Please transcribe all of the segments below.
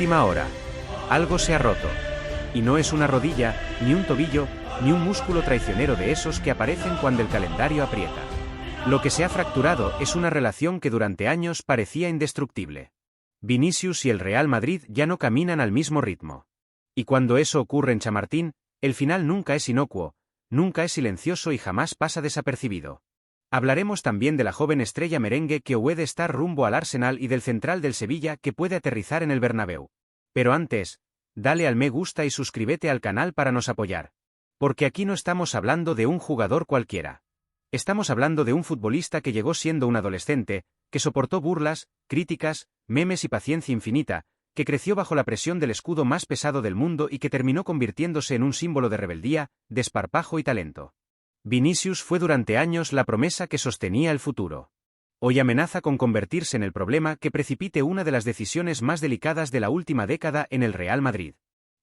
última hora. Algo se ha roto. Y no es una rodilla, ni un tobillo, ni un músculo traicionero de esos que aparecen cuando el calendario aprieta. Lo que se ha fracturado es una relación que durante años parecía indestructible. Vinicius y el Real Madrid ya no caminan al mismo ritmo. Y cuando eso ocurre en Chamartín, el final nunca es inocuo, nunca es silencioso y jamás pasa desapercibido. Hablaremos también de la joven estrella merengue que puede estar rumbo al Arsenal y del central del Sevilla que puede aterrizar en el Bernabéu. Pero antes, dale al me gusta y suscríbete al canal para nos apoyar. Porque aquí no estamos hablando de un jugador cualquiera. Estamos hablando de un futbolista que llegó siendo un adolescente, que soportó burlas, críticas, memes y paciencia infinita, que creció bajo la presión del escudo más pesado del mundo y que terminó convirtiéndose en un símbolo de rebeldía, desparpajo y talento. Vinicius fue durante años la promesa que sostenía el futuro. Hoy amenaza con convertirse en el problema que precipite una de las decisiones más delicadas de la última década en el Real Madrid.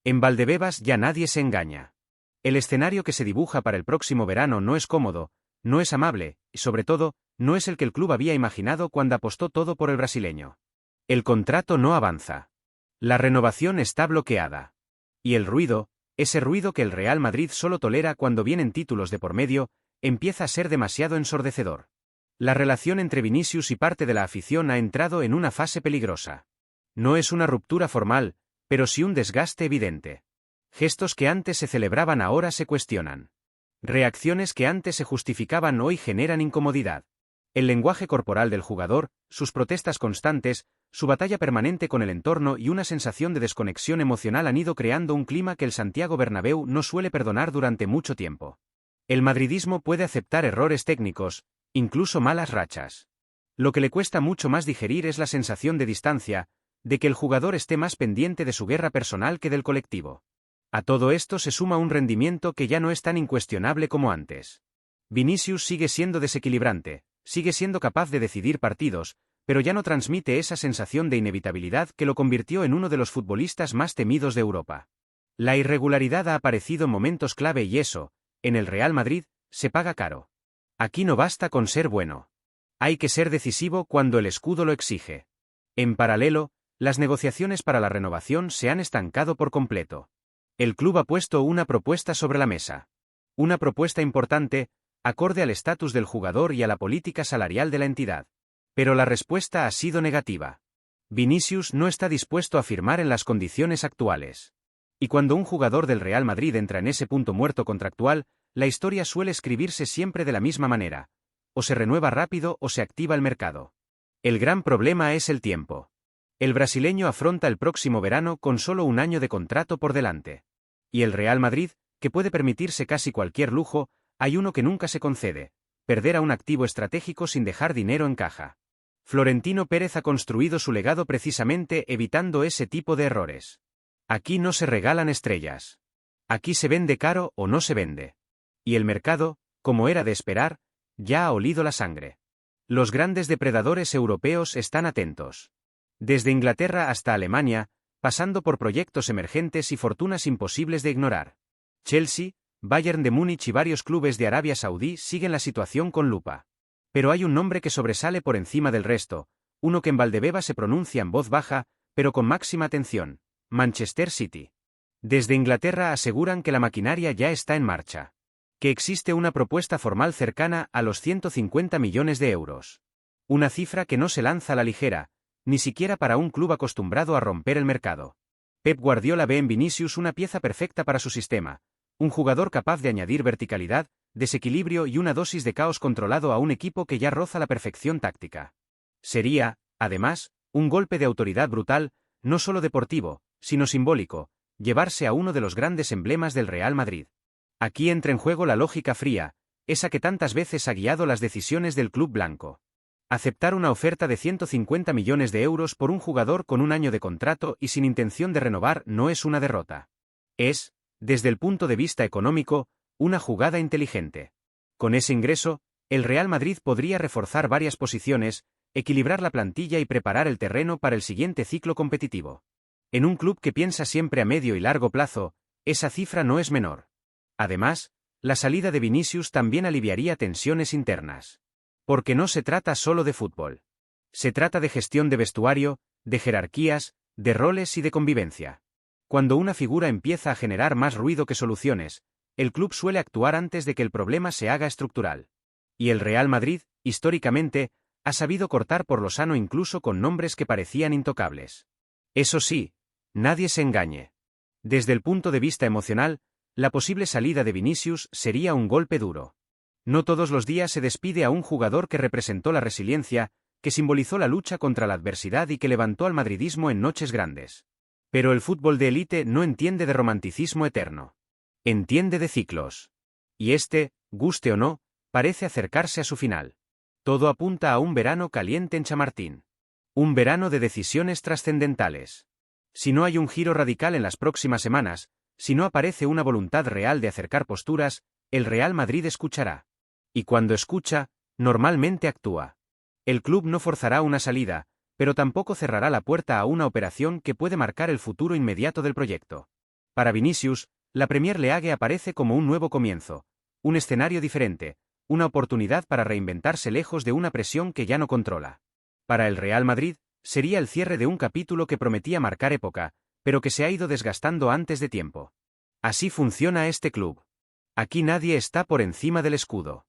En Valdebebas ya nadie se engaña. El escenario que se dibuja para el próximo verano no es cómodo, no es amable, y sobre todo, no es el que el club había imaginado cuando apostó todo por el brasileño. El contrato no avanza. La renovación está bloqueada. Y el ruido, ese ruido que el Real Madrid solo tolera cuando vienen títulos de por medio, empieza a ser demasiado ensordecedor. La relación entre Vinicius y parte de la afición ha entrado en una fase peligrosa. No es una ruptura formal, pero sí un desgaste evidente. Gestos que antes se celebraban ahora se cuestionan. Reacciones que antes se justificaban hoy generan incomodidad. El lenguaje corporal del jugador, sus protestas constantes, su batalla permanente con el entorno y una sensación de desconexión emocional han ido creando un clima que el Santiago Bernabéu no suele perdonar durante mucho tiempo. El madridismo puede aceptar errores técnicos, incluso malas rachas. Lo que le cuesta mucho más digerir es la sensación de distancia, de que el jugador esté más pendiente de su guerra personal que del colectivo. A todo esto se suma un rendimiento que ya no es tan incuestionable como antes. Vinicius sigue siendo desequilibrante, sigue siendo capaz de decidir partidos, pero ya no transmite esa sensación de inevitabilidad que lo convirtió en uno de los futbolistas más temidos de Europa. La irregularidad ha aparecido en momentos clave y eso, en el Real Madrid, se paga caro. Aquí no basta con ser bueno. Hay que ser decisivo cuando el escudo lo exige. En paralelo, las negociaciones para la renovación se han estancado por completo. El club ha puesto una propuesta sobre la mesa. Una propuesta importante, acorde al estatus del jugador y a la política salarial de la entidad. Pero la respuesta ha sido negativa. Vinicius no está dispuesto a firmar en las condiciones actuales. Y cuando un jugador del Real Madrid entra en ese punto muerto contractual, la historia suele escribirse siempre de la misma manera. O se renueva rápido o se activa el mercado. El gran problema es el tiempo. El brasileño afronta el próximo verano con solo un año de contrato por delante. Y el Real Madrid, que puede permitirse casi cualquier lujo, hay uno que nunca se concede: perder a un activo estratégico sin dejar dinero en caja. Florentino Pérez ha construido su legado precisamente evitando ese tipo de errores. Aquí no se regalan estrellas. Aquí se vende caro o no se vende. Y el mercado, como era de esperar, ya ha olido la sangre. Los grandes depredadores europeos están atentos. Desde Inglaterra hasta Alemania, pasando por proyectos emergentes y fortunas imposibles de ignorar. Chelsea, Bayern de Múnich y varios clubes de Arabia Saudí siguen la situación con lupa. Pero hay un nombre que sobresale por encima del resto, uno que en Valdebebas se pronuncia en voz baja, pero con máxima atención: Manchester City. Desde Inglaterra aseguran que la maquinaria ya está en marcha. Que existe una propuesta formal cercana a los 150 millones de euros. Una cifra que no se lanza a la ligera, ni siquiera para un club acostumbrado a romper el mercado. Pep Guardiola ve en Vinicius una pieza perfecta para su sistema, un jugador capaz de añadir verticalidad, desequilibrio y una dosis de caos controlado a un equipo que ya roza la perfección táctica. Sería, además, un golpe de autoridad brutal, no solo deportivo, sino simbólico, llevarse a uno de los grandes emblemas del Real Madrid. Aquí entra en juego la lógica fría, esa que tantas veces ha guiado las decisiones del club blanco. Aceptar una oferta de 150 millones de euros por un jugador con un año de contrato y sin intención de renovar no es una derrota. Es, desde el punto de vista económico, una jugada inteligente. Con ese ingreso, el Real Madrid podría reforzar varias posiciones, equilibrar la plantilla y preparar el terreno para el siguiente ciclo competitivo. En un club que piensa siempre a medio y largo plazo, esa cifra no es menor. Además, la salida de Vinicius también aliviaría tensiones internas. Porque no se trata solo de fútbol. Se trata de gestión de vestuario, de jerarquías, de roles y de convivencia. Cuando una figura empieza a generar más ruido que soluciones, el club suele actuar antes de que el problema se haga estructural. Y el Real Madrid, históricamente, ha sabido cortar por lo sano incluso con nombres que parecían intocables. Eso sí, nadie se engañe. Desde el punto de vista emocional, la posible salida de Vinicius sería un golpe duro. No todos los días se despide a un jugador que representó la resiliencia, que simbolizó la lucha contra la adversidad y que levantó al madridismo en noches grandes. Pero el fútbol de élite no entiende de romanticismo eterno. Entiende de ciclos. Y este, guste o no, parece acercarse a su final. Todo apunta a un verano caliente en Chamartín. Un verano de decisiones trascendentales. Si no hay un giro radical en las próximas semanas, si no aparece una voluntad real de acercar posturas, el Real Madrid escuchará. Y cuando escucha, normalmente actúa. El club no forzará una salida, pero tampoco cerrará la puerta a una operación que puede marcar el futuro inmediato del proyecto. Para Vinicius, la Premier League aparece como un nuevo comienzo, un escenario diferente, una oportunidad para reinventarse lejos de una presión que ya no controla. Para el Real Madrid, sería el cierre de un capítulo que prometía marcar época, pero que se ha ido desgastando antes de tiempo. Así funciona este club. Aquí nadie está por encima del escudo.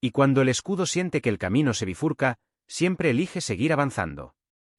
Y cuando el escudo siente que el camino se bifurca, siempre elige seguir avanzando.